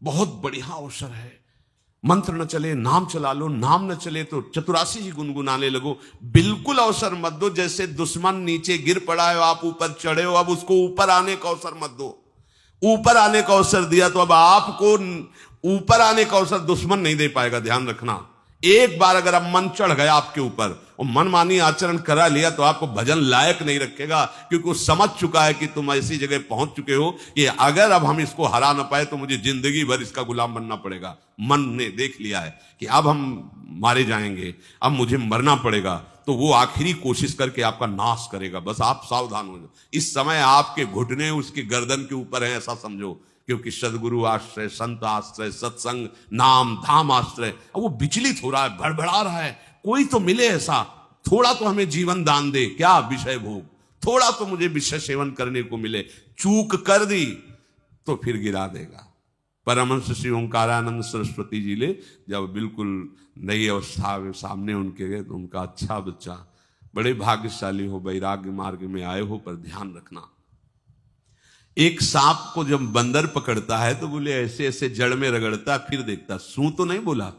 बहुत बढ़िया अवसर है। मंत्र न चले नाम चला लो, नाम न चले तो चतुरासी ही गुनगुनाने लगो। बिल्कुल अवसर मत दो, जैसे दुश्मन नीचे गिर पड़ा है, आप ऊपर चढ़े हो, अब उसको ऊपर आने का अवसर मत दो। ऊपर आने का अवसर दिया तो अब आपको ऊपर आने का अवसर दुश्मन नहीं दे पाएगा। ध्यान रखना, एक बार अगर अब मन चढ़ गया आपके ऊपर और मनमानी आचरण करा लिया तो आपको भजन लायक नहीं रखेगा, क्योंकि वो समझ चुका है कि तुम ऐसी जगह पहुंच चुके हो कि अगर अब हम इसको हरा ना पाए तो मुझे जिंदगी भर इसका गुलाम बनना पड़ेगा। मन ने देख लिया है कि अब हम मारे जाएंगे, अब मुझे मरना पड़ेगा, तो वो आखिरी कोशिश करके आपका नाश करेगा। बस आप सावधान हो जाओ। इस समय आपके घुटने उसकी गर्दन के ऊपर है, ऐसा समझो, क्योंकि सदगुरु आश्रय, संत आश्रय, सत्संग, नाम धाम आश्रय। अब वो विचलित हो रहा है, भड़बड़ा रहा है, कोई तो मिले ऐसा, थोड़ा तो हमें जीवन दान दे, क्या विषय भोग, थोड़ा तो मुझे विषय सेवन करने को मिले। चूक कर दी तो फिर गिरा देगा। परमहंस श्री ओंकारानंद सरस्वती जी ले जब बिल्कुल नई अवस्था में सामने उनके गए तो उनका, अच्छा बच्चा, बड़े भाग्यशाली हो, वैराग्य मार्ग में आए हो, पर ध्यान रखना, एक सांप को जब बंदर पकड़ता है तो बोले ऐसे ऐसे जड़ में रगड़ता है, फिर देखता, सू तो नहीं बोला,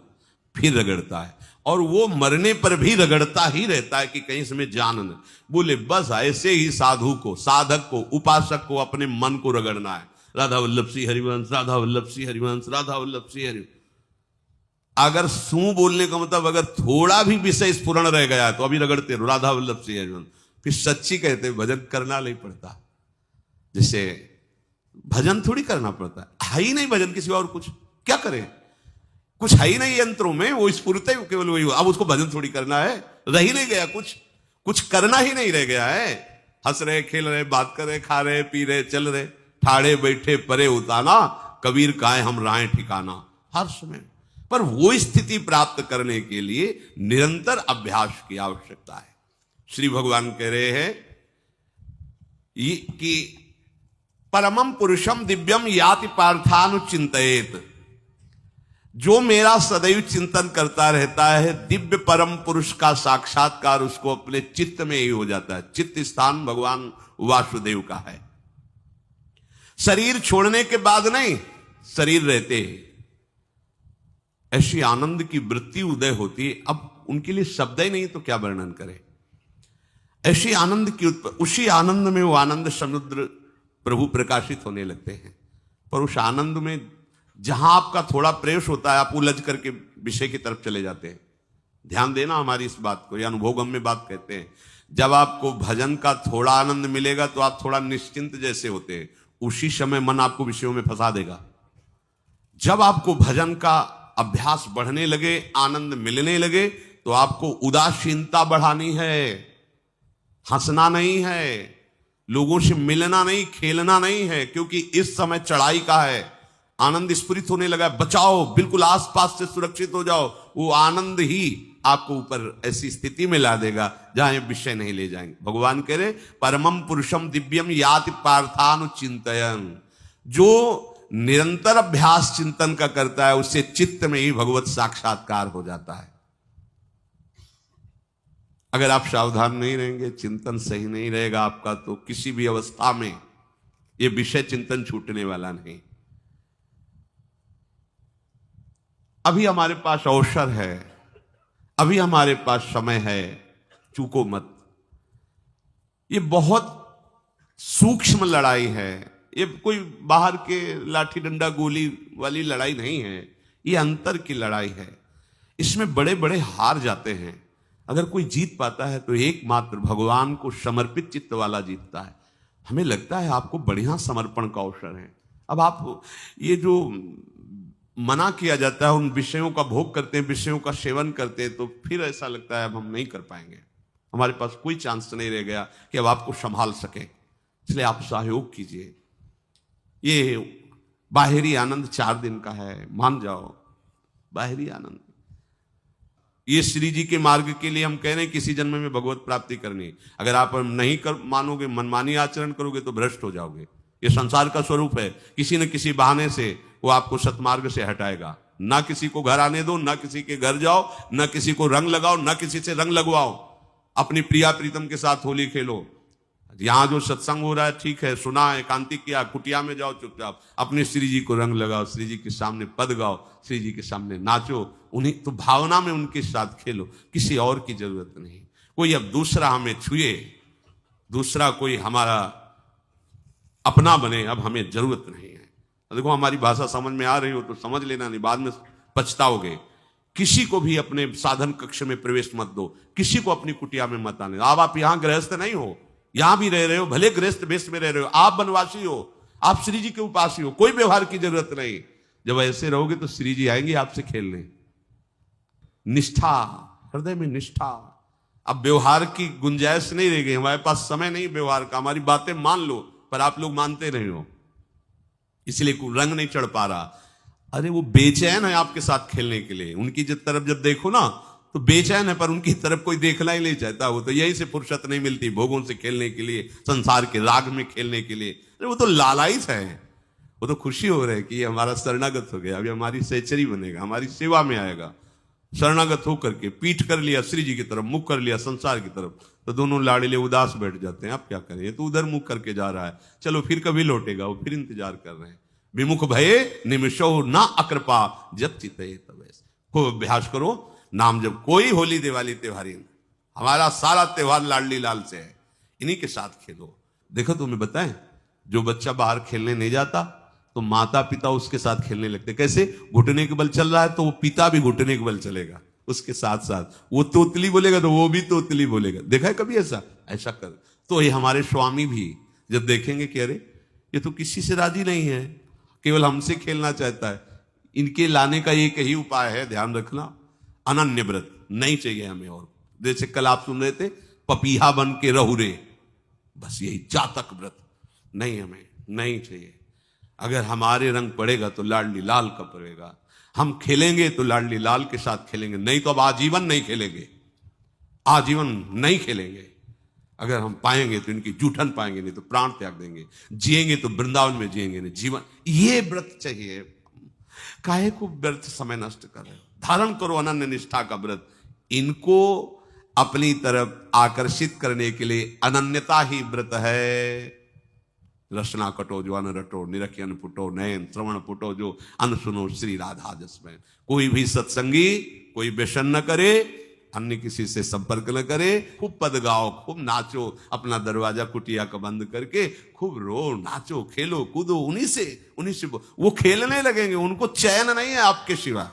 फिर रगड़ता है, और वो मरने पर भी रगड़ता ही रहता है कि कहीं इसमें जान न। बोले बस ऐसे ही साधु को, साधक को, उपासक को अपने मन को रगड़ना है। राधा वल्लभ सिंह हरिवंश, राधा वल्लभ सिंह हरिवंश, राधा वल्लभ सिंह हरिवंश। अगर सू बोलने का मतलब अगर थोड़ा भी विषय स्फुरण रह गया तो अभी रगड़ते रहो, राधा वल्लभ सिंह हरिवंश। फिर सच्ची कहते भजन करना नहीं पड़ता। जैसे भजन थोड़ी करना पड़ता है ही नहीं भजन, किसी और कुछ क्या करें, कुछ है ही नहीं यंत्रों में, वो स्फुरते केवल वही। अब उसको भजन थोड़ी करना है, रह ही नहीं गया कुछ, कुछ करना ही नहीं रह गया है। हंस रहे, खेल रहे, बात कर रहे, खा रहे, पी रहे, चल रहे, ठाड़े बैठे परे उताना, कबीर काहे हम राय ठिकाना, हर समय। पर वो स्थिति प्राप्त करने के लिए निरंतर अभ्यास की आवश्यकता है। श्री भगवान कह रहे हैं कि परमम पुरुषम दिव्यम याति पार्थानुचिंतयेत, जो मेरा सदैव चिंतन करता रहता है, दिव्य परम पुरुष का साक्षात्कार उसको अपने चित्त में ही हो जाता है। चित्त स्थान भगवान वासुदेव का है। शरीर छोड़ने के बाद नहीं, शरीर रहते ऐसी आनंद की वृत्ति उदय होती है। अब उनके लिए शब्द ही नहीं तो क्या वर्णन करें, ऐसी आनंद की उसी आनंद में वो आनंद समुद्र प्रभु प्रकाशित होने लगते हैं। पर उस आनंद में जहां आपका थोड़ा प्रवेश होता है, आप उलझ करके विषय की तरफ चले जाते हैं। ध्यान देना हमारी इस बात को, यह अनुभोगम में बात कहते हैं। जब आपको भजन का थोड़ा आनंद मिलेगा तो आप थोड़ा निश्चिंत जैसे होते हैं, उसी समय मन आपको विषयों में फंसा देगा। जब आपको भजन का अभ्यास बढ़ने लगे, आनंद मिलने लगे, तो आपको उदासीनता बढ़ानी है, हंसना नहीं है, लोगों से मिलना नहीं, खेलना नहीं है, क्योंकि इस समय चढ़ाई का है। आनंद स्फुरित होने लगा, बचाओ, बिल्कुल आसपास से सुरक्षित हो जाओ। वो आनंद ही आपको ऊपर ऐसी स्थिति में ला देगा जहां ये विषय नहीं ले जाएंगे। भगवान कह रहे परमम पुरुषम दिव्यम याति पार्थानुचिंतयन्, जो निरंतर अभ्यास चिंतन का करता है उससे चित्त में ही भगवत साक्षात्कार हो जाता है। अगर आप सावधान नहीं रहेंगे, चिंतन सही नहीं रहेगा आपका, तो किसी भी अवस्था में यह विषय चिंतन छूटने वाला नहीं। अभी हमारे पास अवसर है, अभी हमारे पास समय है, चूको मत। ये बहुत सूक्ष्म लड़ाई है, ये कोई बाहर के लाठी डंडा गोली वाली लड़ाई नहीं है, ये अंतर की लड़ाई है। इसमें बड़े बड़े हार जाते हैं। अगर कोई जीत पाता है तो एकमात्र भगवान को समर्पित चित्त वाला जीतता है। हमें लगता है आपको बढ़िया समर्पण का अवसर है। अब आप ये जो मना किया जाता है, उन विषयों का भोग करते हैं, विषयों का सेवन करते हैं, तो फिर ऐसा लगता है अब हम नहीं कर पाएंगे, हमारे पास कोई चांस नहीं रह गया कि अब आपको संभाल सके। इसलिए आप सहयोग कीजिए। ये बाहरी आनंद 4 दिन का है, मान जाओ, बाहरी आनंद। ये श्री जी के मार्ग के लिए हम कह रहे हैं किसी जन्म में भगवत प्राप्ति करनी। अगर आप नहीं कर मानोगे, मनमानी आचरण करोगे तो भ्रष्ट हो जाओगे। ये संसार का स्वरूप है, किसी न किसी बहाने से वो आपको सतमार्ग से हटाएगा। ना किसी को घर आने दो, ना किसी के घर जाओ, ना किसी को रंग लगाओ, ना किसी से रंग लगवाओ। अपनी प्रिया प्रीतम के साथ होली खेलो, यहां जो सत्संग हो रहा है ठीक है, सुना है, एकांती किया, कुटिया में जाओ चुपचाप, अपने श्री जी को रंग लगाओ, श्री जी के सामने पद गाओ, श्री जी के सामने नाचो, उन्हीं तो भावना में उनके साथ खेलो, किसी और की जरूरत नहीं। कोई अब दूसरा हमें छुए, दूसरा कोई हमारा अपना बने, अब हमें जरूरत नहीं है। देखो हमारी भाषा समझ में आ रही हो तो समझ लेना, नहीं बाद में पछताओगे। किसी को भी अपने साधन कक्ष में प्रवेश मत दो, किसी को अपनी कुटिया में मत आने। अब आप यहां गृहस्थ नहीं हो, यहां भी रह रहे हो, भले गृहस्थ वेश में रह रहे हो, आप वनवासी हो, आप श्री जी के उपासी हो, कोई व्यवहार की जरूरत नहीं। जब ऐसे रहोगे तो श्री जी आएंगे आपसे खेलने। निष्ठा, हृदय में निष्ठा। अब व्यवहार की गुंजाइश नहीं रह गई, हमारे पास समय नहीं व्यवहार का, हमारी बातें मान लो, पर आप लोग मानते नहीं हो, इसलिए कोई रंग नहीं चढ़ पा रहा। अरे वो बेचैन है आपके साथ खेलने के लिए, उनकी तरफ जब देखो ना तो बेचैन है, पर उनकी तरफ कोई देखना ही नहीं चाहता। वो तो यही से फुर्सत नहीं मिलती भोगों से खेलने के लिए, संसार के राग में खेलने के लिए। अरे वो तो लालायित है, वो तो खुशी हो रहा है कि ये हमारा शरणागत हो गया, अभी हमारी सहचरी बनेगा, हमारी सेवा में आएगा। शरणागत होकर के पीठ कर लिया श्री जी की तरफ, मुख कर लिया संसार की तरफ, तो दोनों लाड़िले उदास बैठ जाते हैं। अब क्या करें, ये तो उधर मुख करके जा रहा है, चलो फिर कभी लौटेगा, वो फिर इंतजार कर रहे हैं। विमुख भये निमिषो ना अकृपा जब चिते तब। खूब अभ्यास करो नाम जब। कोई होली दिवाली त्योहारी, हमारा सारा त्योहार लाडली लाल से है, इन्हीं के साथ खेलो। देखो तुम्हें बताएं, जो बच्चा बाहर खेलने नहीं जाता तो माता पिता उसके साथ खेलने लगते। कैसे? घुटने के बल चल रहा है तो वो पिता भी घुटने के बल चलेगा उसके साथ साथ। वो तोतली बोलेगा तो वो भी तोतली बोलेगा। देखा है कभी ऐसा? ऐसा कर। तो ये हमारे स्वामी भी जब देखेंगे कि अरे ये तो किसी से राजी नहीं है, केवल हमसे खेलना चाहता है, इनके लाने का एक ही उपाय है, ध्यान रखना, अनन्य व्रत नहीं चाहिए हमें। और जैसे कल आप सुन रहे थे, पपीहा बन के रहुरे, बस यही जातक व्रत नहीं, हमें नहीं चाहिए। अगर हमारे रंग पड़ेगा तो लाडली लाल का पड़ेगा, हम खेलेंगे तो लाडली लाल के साथ खेलेंगे, नहीं तो अब आजीवन नहीं खेलेंगे, आजीवन नहीं खेलेंगे। अगर हम पाएंगे तो इनकी जूठन पाएंगे, नहीं तो प्राण त्याग देंगे। जिएंगे तो वृंदावन में जिएंगे, नहीं जीवन। ये व्रत चाहिए। काहे को व्यर्थ समय नष्ट कर रहे हो? धारण करो अनन्य निष्ठा का व्रत। इनको अपनी तरफ आकर्षित करने के लिए अनन्यता ही व्रत है। रसना कटो जो अन रटो, निरखी अन पुटो, नयन श्रवण पुटो जो अन सुनो, श्री राधा जसमैन। कोई भी सत्संगी कोई व्यसन न करे, अन्य किसी से संपर्क न करे, खूब पद गाओ, खूब नाचो, अपना दरवाजा कुटिया का बंद करके खूब रो, नाचो, खेलो, कूदो, उन्हीं से वो खेलने लगेंगे। उनको चैन नहीं है आपके सिवा,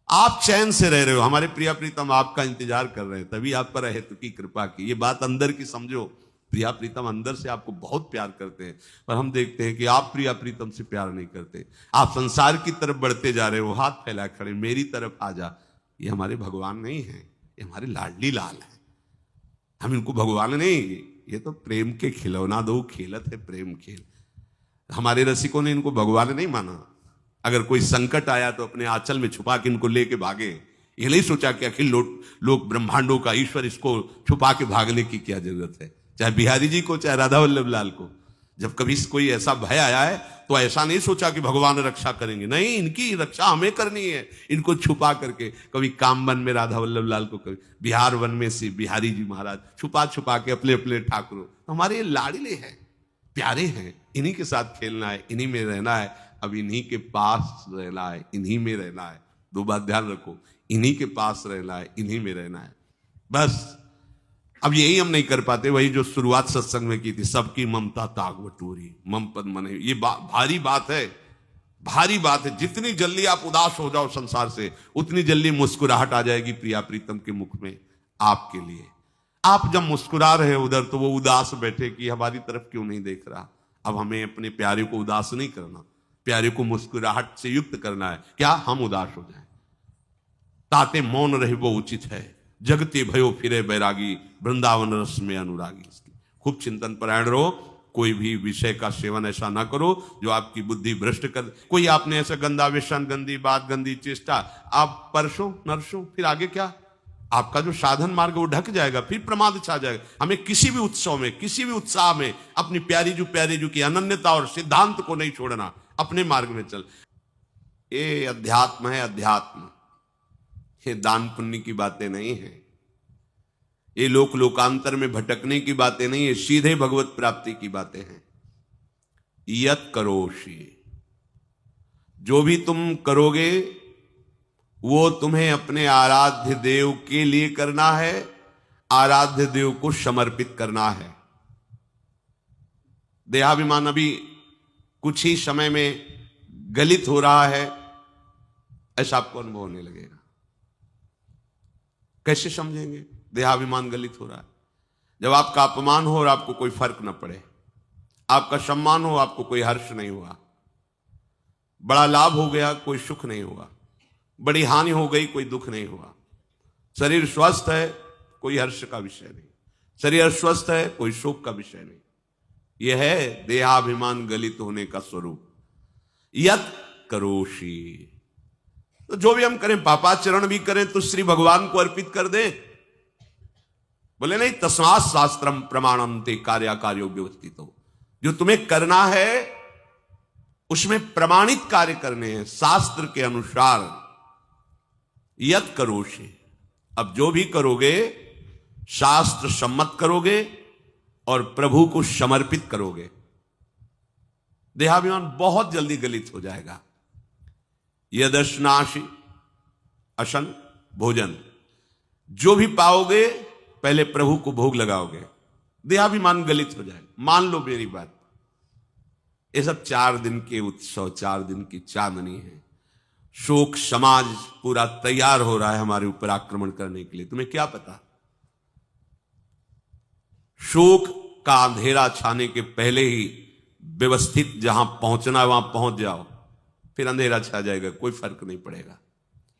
आप चैन से रह रहे हो। हमारे प्रिया प्रीतम आपका इंतजार कर रहे हैं, तभी आप पर हेतु की कृपा की। ये बात अंदर की समझो, प्रिया प्रीतम अंदर से आपको बहुत प्यार करते हैं, पर हम देखते हैं कि आप प्रिया प्रीतम से प्यार नहीं करते। आप संसार की तरफ बढ़ते जा रहे हो, हाथ फैला खड़े, मेरी तरफ आ जा। ये हमारे भगवान नहीं है, ये हमारे लाडली लाल है। हम इनको भगवान नहीं, ये तो प्रेम के खिलौना दो खेलत है, प्रेम खेल। हमारे रसिकों ने इनको भगवान नहीं माना। अगर कोई संकट आया तो अपने आंचल में छुपा के इनको लेके भागे। ये नहीं सोचा कि अखिल लोक ब्रह्मांडों का ईश्वर, इसको छुपा के भागने की क्या जरूरत है। चाहे बिहारी जी को, चाहे राधा वल्लभ लाल को, जब कभी कोई ऐसा भय आया है तो ऐसा नहीं सोचा कि भगवान रक्षा करेंगे, नहीं, इनकी रक्षा हमें करनी है। इनको छुपा करके, कभी काम वन में राधा वल्लभ लाल को, कभी बिहार वन में से बिहारी जी महाराज, छुपा छुपा के अपने अपने ठाकुरों। तो हमारे ये लाड़िले हैं, प्यारे हैं, इन्हीं के साथ खेलना है, इन्हीं में रहना है। अब इन्हीं के पास रहना है, इन्हीं में रहना है। दो बात ध्यान रखो, इन्हीं के पास रहना है, इन्हीं में रहना है, बस। अब यही हम नहीं कर पाते, वही जो शुरुआत सत्संग में की थी, सबकी ममता ताग बटोरी, मम पद मने। ये भारी बात है, भारी बात है। जितनी जल्दी आप उदास हो जाओ संसार से, उतनी जल्दी मुस्कुराहट आ जाएगी प्रिया प्रीतम के मुख में आपके लिए। आप जब मुस्कुरा रहे उधर, तो वो उदास बैठे कि हमारी तरफ क्यों नहीं देख रहा। अब हमें अपने प्यारे को उदास नहीं करना, प्यारे को मुस्कुराहट से युक्त करना है। क्या हम उदास हो जाए? ताते मौन रहे वो उचित है, जगते भयो फिरे बैरागी, वृंदावन रस में अनुरागी। खूब चिंतन परायण रहो, कोई भी विषय का सेवन ऐसा ना करो जो आपकी बुद्धि भ्रष्ट कर। कोई आपने ऐसा गंदा व्यसन, गंदी बात, गंदी चेष्टा, आप परसों नरसों, फिर आगे क्या? आपका जो साधन मार्ग वो ढक जाएगा, फिर प्रमाद छा जाएगा। हमें किसी भी उत्सव में, किसी भी उत्साह में अपनी प्यारी जो की अनन्यता और सिद्धांत को नहीं छोड़ना, अपने मार्ग में चल। ये अध्यात्म है, अध्यात्म। ये दान पुण्य की बातें नहीं है, ये लोकांतर में भटकने की बातें नहीं है, सीधे भगवत प्राप्ति की बातें हैं। यत करोषि, जो भी तुम करोगे वो तुम्हें अपने आराध्य देव के लिए करना है, आराध्य देव को समर्पित करना है। देहाभिमान अभी कुछ ही समय में गलित हो रहा है, ऐसा आपको अनुभव होने लगेगा। कैसे समझेंगे देहाभिमान गलित हो रहा है? जब आपका अपमान हो और आपको कोई फर्क न पड़े, आपका सम्मान हो, आपको कोई हर्ष नहीं हुआ, बड़ा लाभ हो गया कोई सुख नहीं हुआ, बड़ी हानि हो गई कोई दुख नहीं हुआ, शरीर स्वस्थ है कोई हर्ष का विषय नहीं, शरीर अस्वस्थ है कोई शोक का विषय नहीं। यह है देहाभिमान गलित होने का स्वरूप। यत करोषि, तो जो भी हम करें, पापाचरण भी करें तो श्री भगवान को अर्पित कर दें। बोले नहीं, तस्मात् शास्त्रम प्रमाणम ते कार्याकार्यो व्यवस्थितो, जो तुम्हें करना है उसमें प्रमाणित कार्य करने हैं शास्त्र के अनुसार। यत करोषि, अब जो भी करोगे शास्त्र सम्मत करोगे और प्रभु को समर्पित करोगे, देहाभिमान बहुत जल्दी गलित हो जाएगा। यदश्नाशी, अशन भोजन, जो भी पाओगे पहले प्रभु को भोग लगाओगे, देहाभिमान गलित हो जाएगा। मान लो मेरी बात, ये सब 4 दिन के उत्सव, 4 दिन की चांदनी है। शोक समाज पूरा तैयार हो रहा है हमारे ऊपर आक्रमण करने के लिए। तुम्हें क्या पता, शोक का अंधेरा छाने के पहले ही व्यवस्थित जहां पहुंचना है वहां पहुंच जाओ, फिर अंधेरा छा जाएगा, कोई फर्क नहीं पड़ेगा।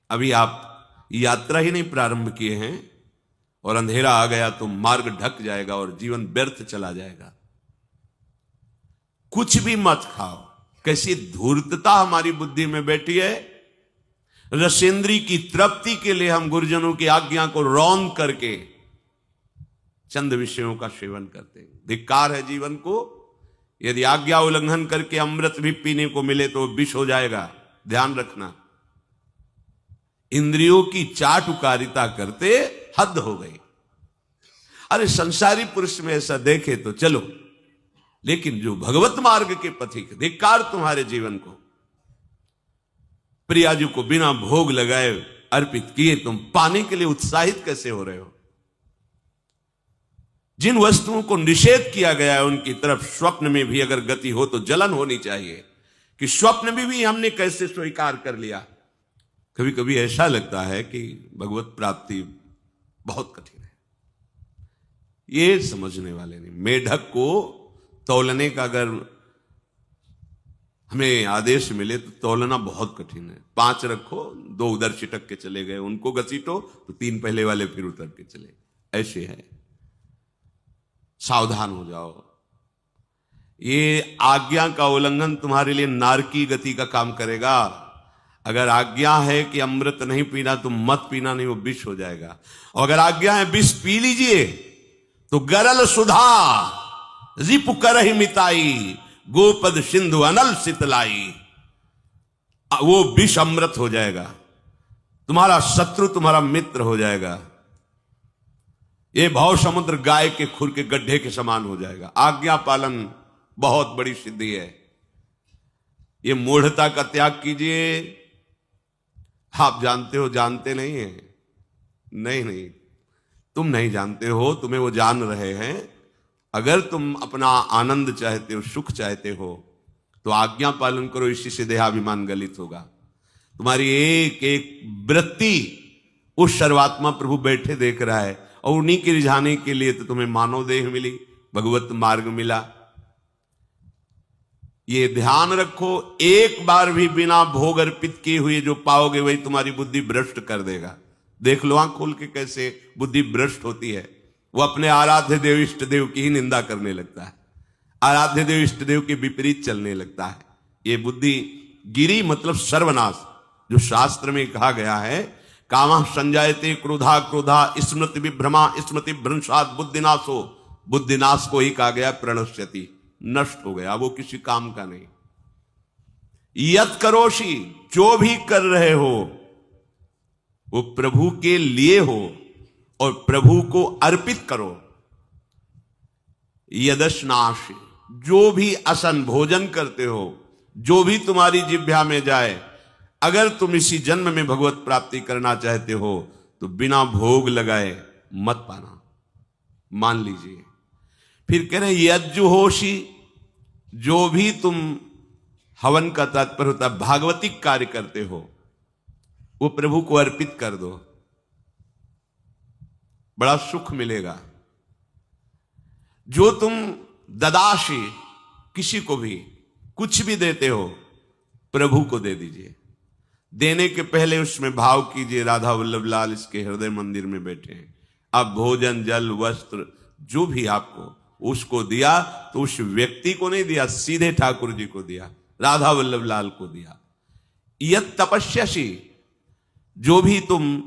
अभी आप यात्रा ही नहीं प्रारंभ किए हैं और अंधेरा आ गया तो मार्ग ढक जाएगा और जीवन व्यर्थ चला जाएगा। कुछ भी मत खाओ। कैसी धूर्तता हमारी बुद्धि में बैठी है। रसेंद्री की तृप्ति के लिए हम गुरुजनों की आज्ञा को रौंद करके चंद विषयों का सेवन करते हैं। धिक्कार है जीवन को। यदि आज्ञा उल्लंघन करके अमृत भी पीने को मिले तो विष हो जाएगा, ध्यान रखना। इंद्रियों की चाटुकारिता करते हद हो गई। अरे संसारी पुरुष में ऐसा देखे तो चलो, लेकिन जो भगवत मार्ग के पथिक, धिक्कार तुम्हारे जीवन को। प्रिया जी को बिना भोग लगाए अर्पित किए तुम पाने के लिए उत्साहित कैसे हो रहे हो? जिन वस्तुओं को निषेध किया गया है उनकी तरफ स्वप्न में भी अगर गति हो तो जलन होनी चाहिए कि स्वप्न में भी हमने कैसे स्वीकार कर लिया। कभी कभी ऐसा लगता है कि भगवत प्राप्ति बहुत कठिन है, ये समझने वाले नहीं। मेढक को तौलने का अगर हमें आदेश मिले तो तौलना बहुत कठिन है। 5 रखो, 2 उधर छिटक के चले गए, उनको घसीटो तो 3 पहले वाले फिर उतर के चले, ऐसे है। सावधान हो जाओ। ये आज्ञा का उल्लंघन तुम्हारे लिए नारकी गति का काम करेगा। अगर आज्ञा है कि अमृत नहीं पीना तो मत पीना, नहीं वो विष हो जाएगा। और अगर आज्ञा है विष पी लीजिए तो गरल सुधा रिपु करहि मिताई, गोपद सिंधु अनल सितलाई, वो विष अमृत हो जाएगा। तुम्हारा शत्रु तुम्हारा मित्र हो जाएगा। ये भाव समुद्र गाय के खुर के गड्ढे के समान हो जाएगा। आज्ञा पालन बहुत बड़ी सिद्धि है। ये मूढ़ता का त्याग कीजिए। आप जानते हो, जानते नहीं है? नहीं, तुम नहीं जानते हो, तुम्हें वो जान रहे हैं। अगर तुम अपना आनंद चाहते हो, सुख चाहते हो तो आज्ञा पालन करो, इसी से देहाभिमान गलित होगा। तुम्हारी एक एक वृत्ति उस सर्वात्मा प्रभु बैठे देख रहा है और उन्हीं के रिझाने के लिए तो तुम्हें मानव देह मिली, भगवत मार्ग मिला। ये ध्यान रखो, एक बार भी बिना भोग अर्पित किए हुए जो पाओगे वही तुम्हारी बुद्धि भ्रष्ट कर देगा। देख लो आंख खोल के कैसे बुद्धि भ्रष्ट होती है। वो अपने आराध्य देव इष्ट देव की ही निंदा करने लगता है, आराध्य देव इष्ट देव के विपरीत चलने लगता है। ये बुद्धि गिरी मतलब सर्वनाश। जो शास्त्र में कहा गया है, कामः संजायते क्रोधा क्रोधा स्मृति विभ्रमा स्मृति भ्रंशात् बुद्धिनाशो, बुद्धिनाश को ही कहा गया प्रणश्यति, नष्ट हो गया, वो किसी काम का नहीं। यत करोषि, जो भी कर रहे हो वो प्रभु के लिए हो, और प्रभु को अर्पित करो। यदश्नाश, जो भी असन भोजन करते हो, जो भी तुम्हारी जिह्वा में जाए, अगर तुम इसी जन्म में भगवत प्राप्ति करना चाहते हो तो बिना भोग लगाए मत पाना, मान लीजिए। फिर कह रहे यज्जुहोषी, जो भी तुम हवन का तात्पर्य होता है भागवतिक कार्य करते हो, वो प्रभु को अर्पित कर दो, बड़ा सुख मिलेगा। जो तुम ददाशी, किसी को भी कुछ भी देते हो, प्रभु को दे दीजिए। देने के पहले उसमें भाव कीजिए राधा वल्लभ लाल इसके हृदय मंदिर में बैठे हैं। अब भोजन, जल, वस्त्र जो भी आपको उसको दिया तो उस व्यक्ति को नहीं दिया, सीधे ठाकुर जी को दिया, राधा वल्लभ लाल को दिया। यत तपस्यासी, जो भी तुम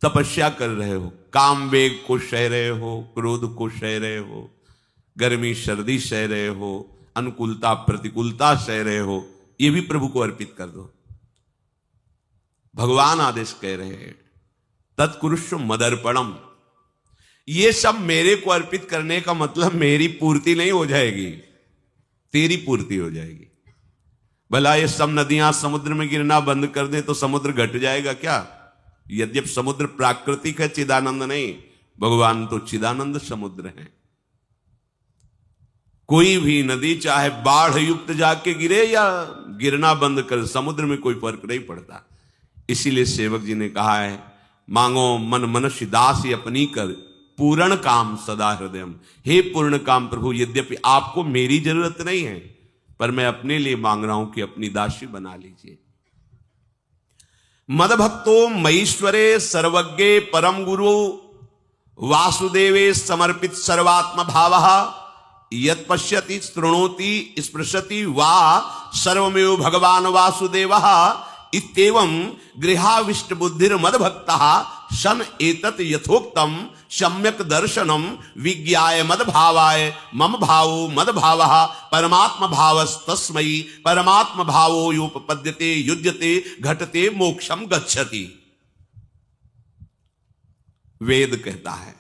तपस्या कर रहे हो, काम वेग को सह रहे हो, क्रोध को सह रहे हो, गर्मी सर्दी सह रहे हो, अनुकूलता प्रतिकूलता सह रहे हो, ये भी प्रभु को अर्पित कर दो। भगवान आदेश कह रहे हैं तत्कुरुष्व मदर्पणम, ये सब मेरे को अर्पित करने का मतलब मेरी पूर्ति नहीं हो जाएगी, तेरी पूर्ति हो जाएगी। भला ये सब नदियां समुद्र में गिरना बंद कर दें तो समुद्र घट जाएगा क्या? यद्यप समुद्र प्राकृतिक है, चिदानंद नहीं, भगवान तो चिदानंद समुद्र है। कोई भी नदी चाहे बाढ़ युक्त जाके गिरे या गिरना बंद कर, समुद्र में कोई फर्क नहीं पड़ता। इसीलिए सेवक जी ने कहा है मांगो मन मनुष्य दास अपनी कर, पूर्ण काम सदा हृदय। हे पूर्ण काम प्रभु, यद्यपि आपको मेरी जरूरत नहीं है पर मैं अपने लिए मांग रहा हूं कि अपनी दासी बना लीजिए। मद भक्तो मईश्वरे सर्वज्ञे परम गुरु वासुदेवे समर्पित सर्वात्म भावः यत् पश्यति शृणोति स्पृशति वा सर्वमेव भगवान वासुदेवः इत्येवं गृहाविष्ट बुद्धिर मद भक्तः सन एतत् यथोक्तम सम्यक दर्शनम विज्ञाय मद भावाय मम भावो मद भावः परमात्म भावस्तस्मै परमात्म भावो योपपद्यते युज्यते घटते मोक्षम गच्छति। वेद कहता है,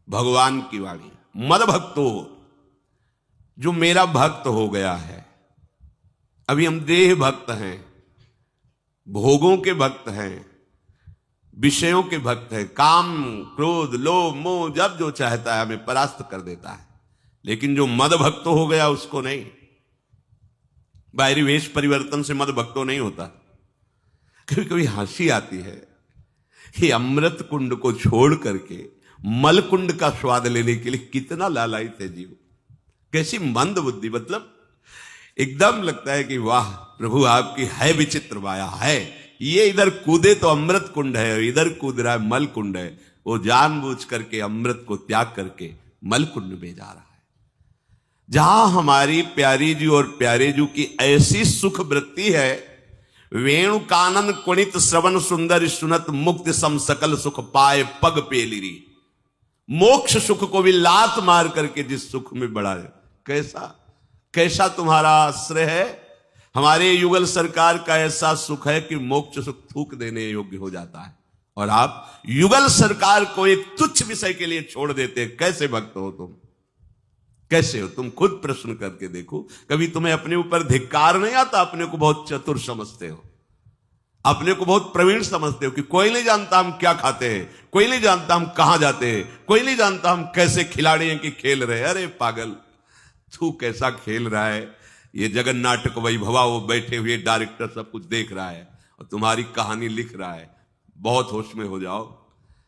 भगवान की वाणी, मद भक्तो, जो मेरा भक्त हो गया है। अभी हम देह भक्त हैं, भोगों के भक्त हैं, विषयों के भक्त हैं, काम क्रोध लोभ मोह जब जो चाहता है हमें परास्त कर देता है। लेकिन जो मद भक्त हो गया उसको नहीं, बाहरी वेश परिवर्तन से मद भक्तो नहीं होता। कभी कभी हंसी आती है कि अमृत कुंड को छोड़ करके मल कुंड का स्वाद लेने के लिए कितना लालायित है जीव, कैसी मंद बुद्धि। मतलब एकदम लगता है कि वाह प्रभु आपकी है विचित्र माया है, ये इधर कूदे तो अमृत कुंड है, इधर कूद रहा है मल कुंड है। वो जानबूझ करके अमृत को त्याग करके मल कुंड में जा रहा है। जहां हमारी प्यारी जी और प्यारे जी की ऐसी सुख वृत्ति है, वेणु कानन कुणित श्रवण सुंदर सुनत मुक्ति सम सकल सुख पाए पग पेलिरी। मोक्ष सुख को भी लात मार करके जिस सुख में बढ़ा है, कैसा कैसा तुम्हारा आश्रय है। हमारे युगल सरकार का ऐसा सुख है कि मोक्ष सुख थूक देने योग्य हो जाता है, और आप युगल सरकार को एक तुच्छ विषय के लिए छोड़ देते। कैसे भक्त हो तुम, कैसे हो तुम? खुद प्रश्न करके देखो। कभी तुम्हें अपने ऊपर धिक्कार नहीं आता? अपने को बहुत चतुर समझते हो, अपने को बहुत प्रवीण समझते हो कि कोई नहीं जानता हम क्या खाते हैं, कोई नहीं जानता हम कहां जाते हैं, कोई नहीं जानता हम कैसे खिलाड़ी हैं कि खेल रहे हैं। अरे पागल, तू कैसा खेल रहा है। ये जगन नाटक वैभवा, वो बैठे हुए डायरेक्टर सब कुछ देख रहा है और तुम्हारी कहानी लिख रहा है। बहुत होश में हो जाओ,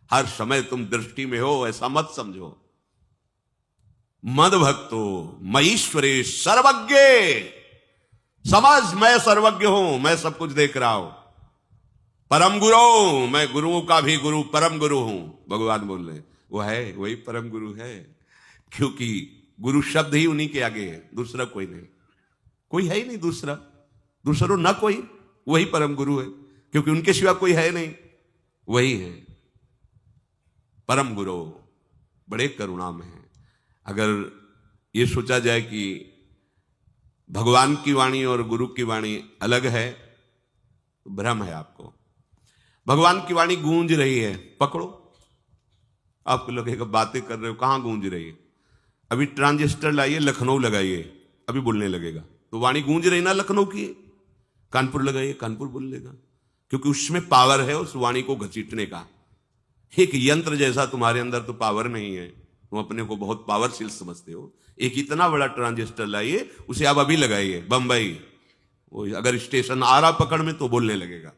हर समय तुम दृष्टि में हो, ऐसा मत समझो। मद भक्तो मईश्वरे सर्वज्ञ, समझ मैं सर्वज्ञ हूं, मैं सब कुछ देख रहा हूं। परम गुरु, मैं गुरुओं का भी गुरु, परम गुरु हूं। भगवान बोल रहे वो है, वही परम गुरु है, क्योंकि गुरु शब्द ही उन्हीं के आगे है, दूसरा कोई नहीं, कोई है ही नहीं दूसरा, दूसरो ना कोई, वही परम गुरु है, क्योंकि उनके सिवा कोई है नहीं, वही है परम गुरु। बड़े करुणा में है। अगर ये सोचा जाए कि भगवान की वाणी और गुरु की वाणी अलग है तो भ्रम है आपको। भगवान की वाणी गूंज रही है, पकड़ो, आपको लगेगा बातें कर रहे हो, कहाँ गूंज रही है। अभी ट्रांजिस्टर लाइए, लखनऊ लगाइए, अभी बोलने लगेगा। तो वाणी गूंज रही ना लखनऊ की। कानपुर लगाइए, कानपुर बोल लेगा, क्योंकि उसमें पावर है उस वाणी को घसीटने का। एक यंत्र जैसा तुम्हारे अंदर तो पावर नहीं है, तुम अपने को बहुत पावरफुल समझते हो। एक इतना बड़ा ट्रांजिस्टर लाइए, उसे आप अभी लगाइए बंबई, वो अगर स्टेशन आ रहा पकड़ में तो बोलने लगेगा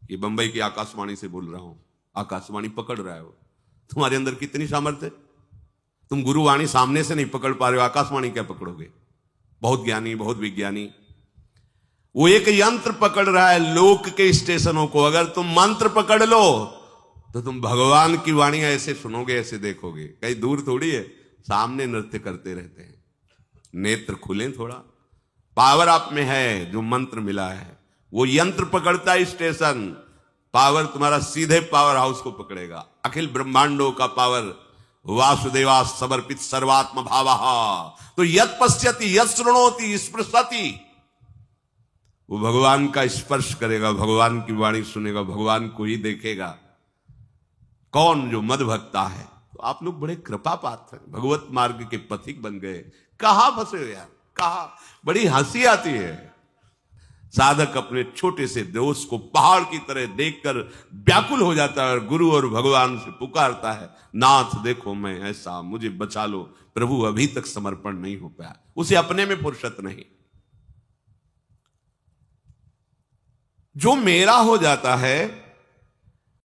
कि बंबई की आकाशवाणी से बोल रहा हूं, आकाशवाणी पकड़ रहा है वो। तुम्हारे अंदर कितनी सामर्थ्य है। तुम गुरुवाणी सामने से नहीं पकड़ पा रहे हो, आकाशवाणी क्या पकड़ोगे। बहुत ज्ञानी, बहुत विज्ञानी। वो एक यंत्र पकड़ रहा है लोक के स्टेशनों को। अगर तुम मंत्र पकड़ लो तो तुम भगवान की वाणी ऐसे सुनोगे, ऐसे देखोगे, कहीं दूर थोड़ी है, सामने नृत्य करते रहते हैं। नेत्र खुले थोड़ा, पावर आप में है, जो मंत्र मिला है वो यंत्र पकड़ता है स्टेशन। पावर तुम्हारा सीधे पावर हाउस को पकड़ेगा। अखिल ब्रह्मांडों का पावर वासुदेवा समर्पित सर्वात्म भावः। तो यत् पश्यति यत् शृणोति स्पृशति, वो भगवान का स्पर्श करेगा, भगवान की वाणी सुनेगा, भगवान को ही देखेगा। कौन? जो मद भक्ता है। तो आप लोग बड़े कृपा पात्र हैं, भगवत मार्ग के पथिक बन गए। कहां फंसे हो यार, कहां। बड़ी हंसी आती है। साधक अपने छोटे से दोष को पहाड़ की तरह देखकर व्याकुल हो जाता है और गुरु और भगवान से पुकारता है, नाथ देखो मैं ऐसा, मुझे बचा लो। प्रभु अभी तक समर्पण नहीं हो पाया, उसे अपने में फुर्सत नहीं। जो मेरा हो जाता है